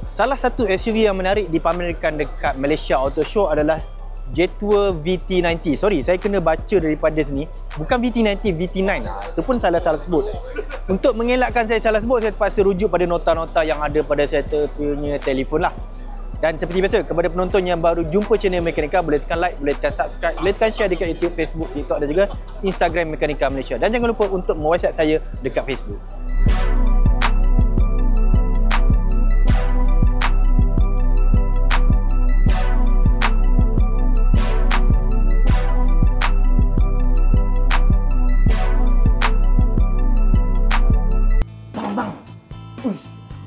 Salah satu SUV yang menarik dipamerkan dekat Malaysia Auto Show adalah Jetour VT90. Sorry, saya kena baca daripada sini. Bukan VT90, VT9. Itu pun salah sebut. Untuk mengelakkan saya salah sebut, saya terpaksa rujuk pada nota-nota yang ada pada saya punya telefon lah. Dan seperti biasa, kepada penonton yang baru jumpa channel Mekanika, boleh tekan like, boleh tekan subscribe, boleh tekan share dekat YouTube, Facebook, TikTok dan juga Instagram Mekanika Malaysia. Dan jangan lupa untuk WhatsApp saya dekat Facebook. Bang,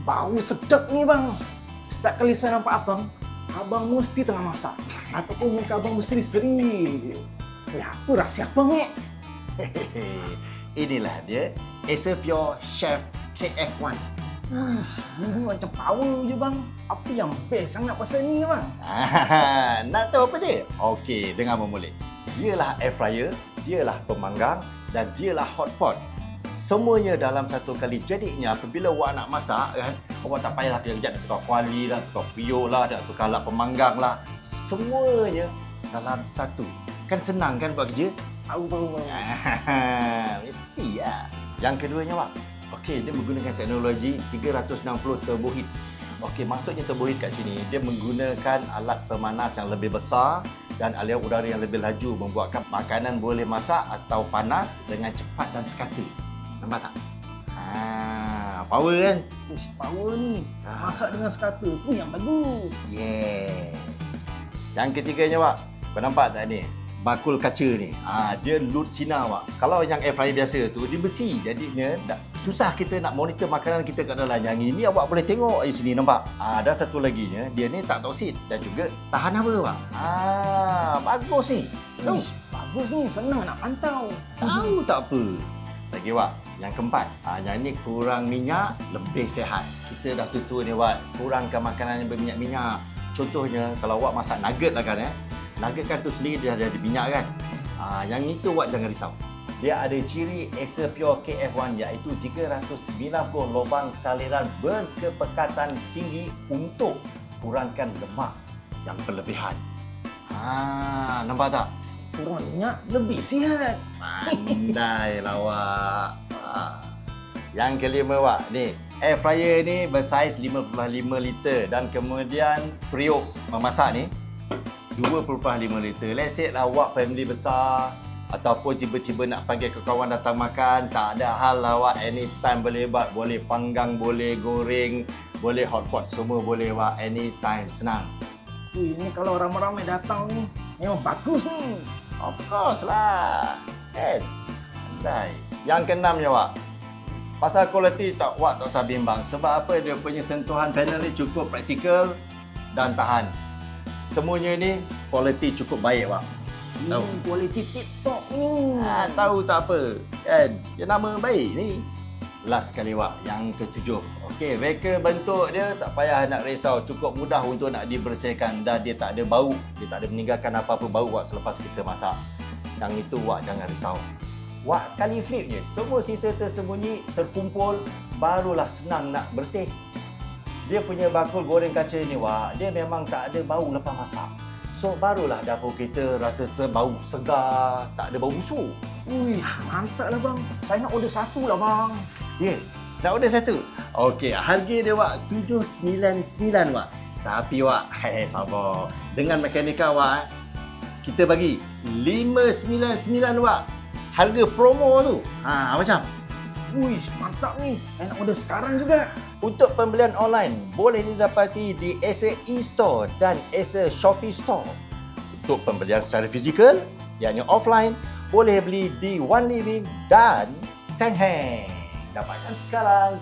bau sedap ni bang. Setiap kali saya nampak abang mesti tengah masak. Ataupun muka abang berseri-seri. Apa rahsia abang ni? Inilah dia Acer Pure Chef KF1. Ini macam power je bang. Apa yang best sangat pasal ni bang? Nak tahu apa dia? Okey, dengar memulai. Dialah air fryer, dialah pemanggang dan dialah hotpot. Semuanya dalam satu kali. Jadinya apabila awak nak masak kan, awak tak payahlah kejap nak tukar kuali lah, tukar periuk lah, nak tukar alat pemanggang lah. Semuanya dalam satu. Kan senang kan buat kerja? Tahu. Mesti lah. Yang keduanya awak. Okey, dia menggunakan teknologi 360 turbo heat. Okey, maksudnya turbo heat kat sini, dia menggunakan alat pemanas yang lebih besar dan aliran udara yang lebih laju, membuatkan makanan boleh masak atau panas dengan cepat dan sekata. Nampak tak? Power kan? Power ni. Masak dengan sekata tu yang bagus. Yes. Yang ketiganya, Wak. Kau nampak tak ni? Bakul kaca ni. Dia load sinar, Wak. Kalau yang air fryer biasa tu, dia besi. Jadinya susah kita nak monitor makanan kita kat dalam. Yang ini awak boleh tengok di sini, nampak? Dan satu lagi, dia ni tak toksit dan juga tahan apa, Wak? Bagus ni. Bagus ni, senang nak pantau. Tahu tak apa? Lagi, Wak. Yang keempat, yang ni kurang minyak, lebih sihat. Kita dah tua ni, Wak. Kurangkan makanan yang berminyak-minyak. Contohnya, kalau awak masak nugget lah kan, nugget kan tu sendiri dia ada minyak kan. Yang itu awak jangan risau. Dia ada ciri Acer Pure KF1 iaitu 390 lubang saliran berkepekatan tinggi untuk kurangkan lemak yang berlebihan. Nampak tak? Kurang minyak, lebih sihat. Pandai lah, Wak. Yang kelima, Wak. Ni, air fryer ni bersaiz 5.5 liter dan kemudian periuk memasak ni 2.5 liter. Let's say lah awak family besar ataupun tiba-tiba nak panggil kawan datang makan, tak ada hal lah, Wak. Anytime boleh buat. Boleh panggang, boleh goreng, boleh hotpot, semua boleh, Wak. Anytime, senang. Ini kalau ramai-ramai datang ni, memang bagus ni. Of course lah. Kan? Pandai. Yang keenamnya, Wak. Pasal kualiti tak, Wak tak usah bimbang. Sebab apa? Dia punya sentuhan panel ni cukup praktikal dan tahan. Semuanya ni kualiti cukup baik, Wak. Tahu. Kualiti TikTok ni. Tahu tak apa. Kan? Dia nama baik ni. Last sekali, Wak. Yang ketujuh. Okey, reka bentuk dia tak payah nak risau. Cukup mudah untuk nak dibersihkan dan dia tak ada bau. Dia tak ada meninggalkan apa-apa bau, Wak, selepas kita masak. Yang itu, Wak, jangan risau. Wak, sekali flip je. Semua sisa tersembunyi, terkumpul, barulah senang nak bersih. Dia punya bakul goreng kaca ni, Wak, dia memang tak ada bau lepas masak. So, barulah dapur kita rasa bau segar, tak ada bau busuk. Mantap lah, bang. Saya nak order satu lah, bang. Nak order satu? Okey, harga dia, Wak, 799, Wak. Tapi, Wak, sabar. Dengan Mekanika, Wak, kita bagi 599, Wak. Harga promo tu. Macam? Mantap ni. Saya nak order sekarang juga. Untuk pembelian online, boleh didapati di Acer e-Store dan Acer Shopee Store. Untuk pembelian secara fizikal, yakni offline, boleh beli di One Living dan Sengheng. Dapatkan sekarang.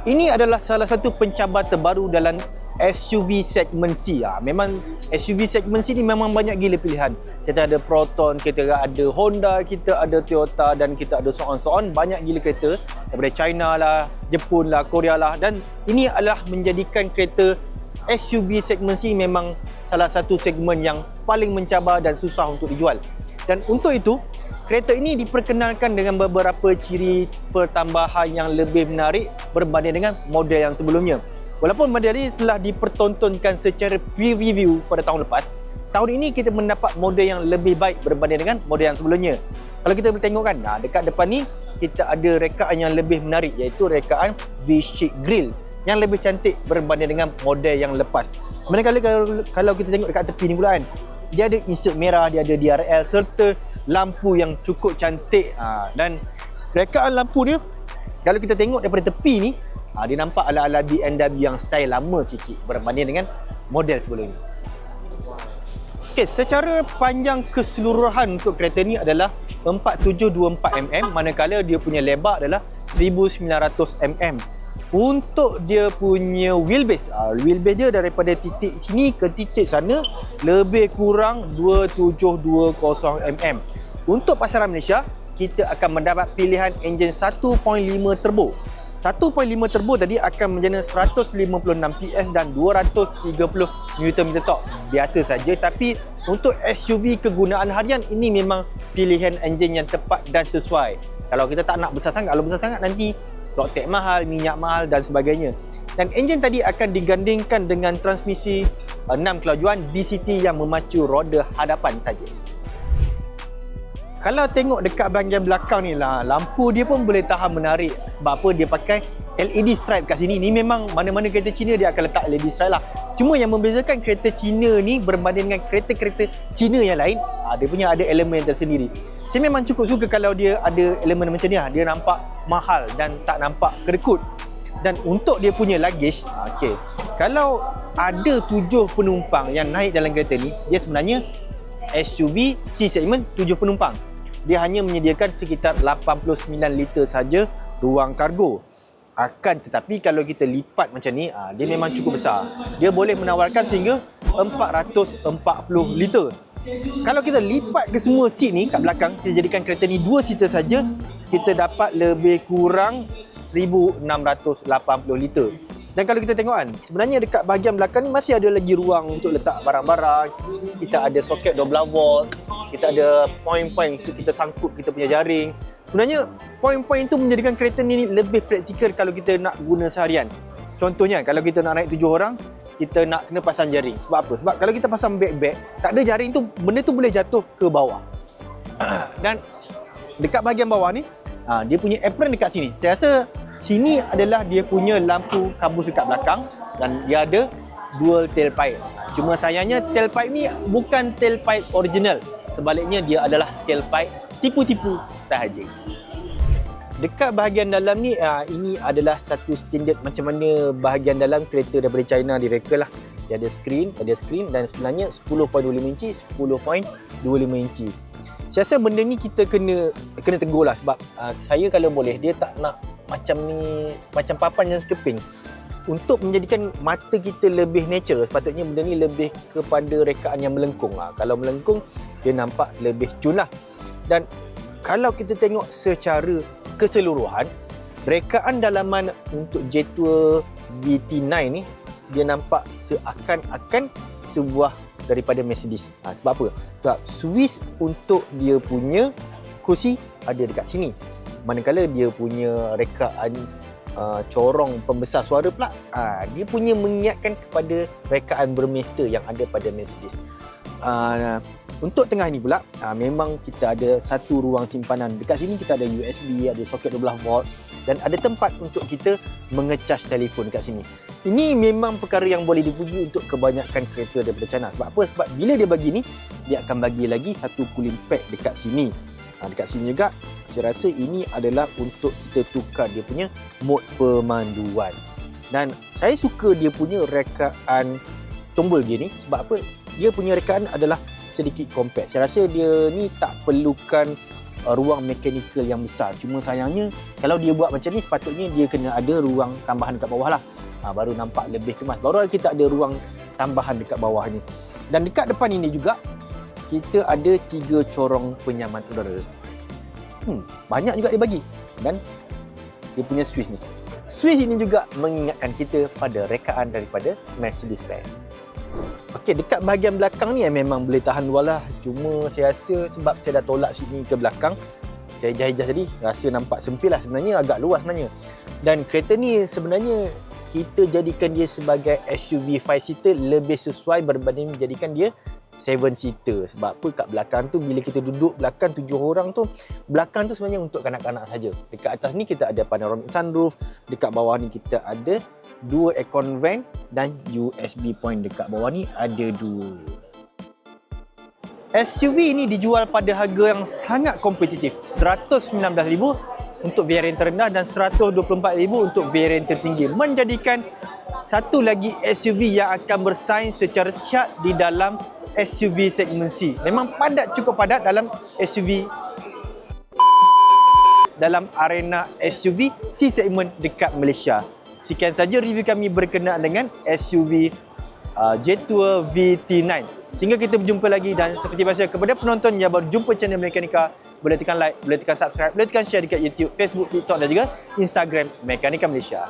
Ini adalah salah satu pencabar terbaru dalam SUV segmen C. Memang SUV segmen C ni memang banyak gila pilihan. Kita ada Proton, kita ada Honda, kita ada Toyota dan kita ada so on. Banyak gila kereta daripada China lah, Jepun lah, Korea lah. Dan ini adalah menjadikan kereta SUV segmen C memang salah satu segmen yang paling mencabar dan susah untuk dijual. Dan untuk itu, kereta ini diperkenalkan dengan beberapa ciri pertambahan yang lebih menarik berbanding dengan model yang sebelumnya. Walaupun model ini telah dipertontonkan secara preview pada tahun lepas, tahun ini kita mendapat model yang lebih baik berbanding dengan model yang sebelumnya. Kalau kita boleh tengok kan, dekat depan ni kita ada rekaan yang lebih menarik, iaitu rekaan V-shape grille yang lebih cantik berbanding dengan model yang lepas. Manakala kalau kita tengok dekat tepi ni pula kan, dia ada insert merah, dia ada DRL serta lampu yang cukup cantik. Dan rekaan lampu dia kalau kita tengok daripada tepi ni, dia nampak ala-ala BMW yang style lama sikit berbanding dengan model sebelum ni. Okey, secara panjang keseluruhan untuk kereta ni adalah 4724mm, manakala dia punya lebar adalah 1900 mm. Untuk dia punya wheelbase, wheelbase dia daripada titik sini ke titik sana lebih kurang 2720 mm. Untuk pasaran Malaysia, kita akan mendapat pilihan enjin 1.5 turbo. 1.5 turbo tadi akan menjana 156 PS dan 230 Nm torque. Biasa saja, tapi untuk SUV kegunaan harian ini memang pilihan enjin yang tepat dan sesuai. Kalau kita tak nak besar sangat, kalau besar sangat nanti Loctite mahal, minyak mahal dan sebagainya. Dan enjin tadi akan digandingkan dengan transmisi 6 kelajuan DCT yang memacu roda hadapan saja. Kalau tengok dekat bahagian belakang ni lah, lampu dia pun boleh tahan menarik. Sebab apa? Dia pakai LED stripe kat sini. Ni memang mana-mana kereta Cina dia akan letak LED stripe lah. Cuma yang membezakan kereta Cina ni berbanding dengan kereta-kereta Cina yang lain, dia punya ada elemen tersendiri. Saya memang cukup suka kalau dia ada elemen macam ni lah. Dia nampak mahal dan tak nampak kedekut. Dan untuk dia punya luggage, okey, kalau ada 7 penumpang yang naik dalam kereta ni, dia sebenarnya SUV C segment 7 penumpang. Dia hanya menyediakan sekitar 89 liter saja ruang kargo. Akan tetapi kalau kita lipat macam ni, dia memang cukup besar. Dia boleh menawarkan sehingga 440 liter. Kalau kita lipat ke semua seat ni kat belakang, kita jadikan kereta ni 2 seater saja, kita dapat lebih kurang 1680 liter. Dan kalau kita tengok kan, sebenarnya dekat bahagian belakang ni masih ada lagi ruang untuk letak barang-barang. Kita ada soket 12 volt, kita ada point-point untuk kita sangkut kita punya jaring. Sebenarnya point-point itu menjadikan kereta ni lebih praktikal kalau kita nak guna seharian. Contohnya kalau kita nak naik 7 orang, kita nak kena pasang jaring. Sebab apa? Sebab kalau kita pasang bag-bag, tak ada jaring tu, benda tu boleh jatuh ke bawah. Dan dekat bahagian bawah ni, dia punya apron dekat sini. Saya rasa sini adalah dia punya lampu kabus dekat belakang dan dia ada dual tailpipe. Cuma sayangnya tailpipe ni bukan tailpipe original. Sebaliknya dia adalah tailpipe tipu-tipu sahaja. Dekat bahagian dalam ni, ini adalah satu standard macam mana bahagian dalam kereta daripada China direka lah. Dia ada screen dan sebenarnya 10.25 inci, 10.25 inci. Saya rasa benda ni kita kena tegur lah, sebab saya kalau boleh dia tak nak macam ni, macam papan yang sekeping. Untuk menjadikan mata kita lebih natural, sepatutnya benda ni lebih kepada rekaan yang melengkung. Kalau melengkung, dia nampak lebih cun lah. Dan kalau kita tengok secara keseluruhan, rekaan dalaman untuk J2 VT9 ni, dia nampak seakan-akan sebuah daripada Mercedes. Sebab apa? Sebab switch untuk dia punya kursi ada dekat sini. Manakala dia punya rekaan corong pembesar suara pula, dia punya mengingatkan kepada rekaan Burmester yang ada pada Mercedes. Untuk tengah ni pula, memang kita ada satu ruang simpanan. Dekat sini kita ada USB, ada soket 12 volt dan ada tempat untuk kita mengecas telefon dekat sini. Ini memang perkara yang boleh dipuji untuk kebanyakan kereta daripada China. Sebab apa? Sebab bila dia bagi ni, dia akan bagi lagi satu cooling pad dekat sini. Dekat sini juga, saya rasa ini adalah untuk kita tukar dia punya mode pemanduan. Dan saya suka dia punya rekaan tombol gear ni. Sebab apa? Dia punya rekaan adalah sedikit compact. Saya rasa dia ni tak perlukan ruang mekanikal yang besar. Cuma sayangnya, kalau dia buat macam ni, sepatutnya dia kena ada ruang tambahan dekat bawah lah. Baru nampak lebih kemas. Baru kita ada ruang tambahan dekat bawah ni. Dan dekat depan ini juga, kita ada 3 corong penyaman udara. Banyak juga dia bagi. Dan dia punya switch ni. Switch ini juga mengingatkan kita pada rekaan daripada Mercedes-Benz. Okey, dekat bahagian belakang ni memang boleh tahan luar lah. Cuma saya rasa sebab saya dah tolak sini ke belakang, saya hijau-hijau tadi, rasa nampak sempit lah sebenarnya, agak luas sebenarnya. Dan kereta ni sebenarnya kita jadikan dia sebagai SUV 5-seater lebih sesuai berbanding jadikan dia 7-seater. Sebab apa, kat belakang tu bila kita duduk belakang 7 orang tu, belakang tu sebenarnya untuk kanak-kanak saja. Dekat atas ni kita ada panoramic sunroof, dekat bawah ni kita ada 2 aircon vent dan USB point dekat bawah ni ada 2. SUV ini dijual pada harga yang sangat kompetitif, RM119,000 untuk varian terendah dan RM124,000 untuk varian tertinggi, menjadikan satu lagi SUV yang akan bersaing secara sihat di dalam SUV segmen C. Memang padat, cukup padat dalam SUV, dalam arena SUV C segmen dekat Malaysia. Sekian saja review kami berkenaan dengan SUV Jetour VT9. Sehingga kita berjumpa lagi, dan seperti biasa kepada penonton yang baru jumpa channel Mekanika, boleh tekan like, boleh tekan subscribe, boleh tekan share dekat YouTube, Facebook, TikTok dan juga Instagram Mekanika Malaysia.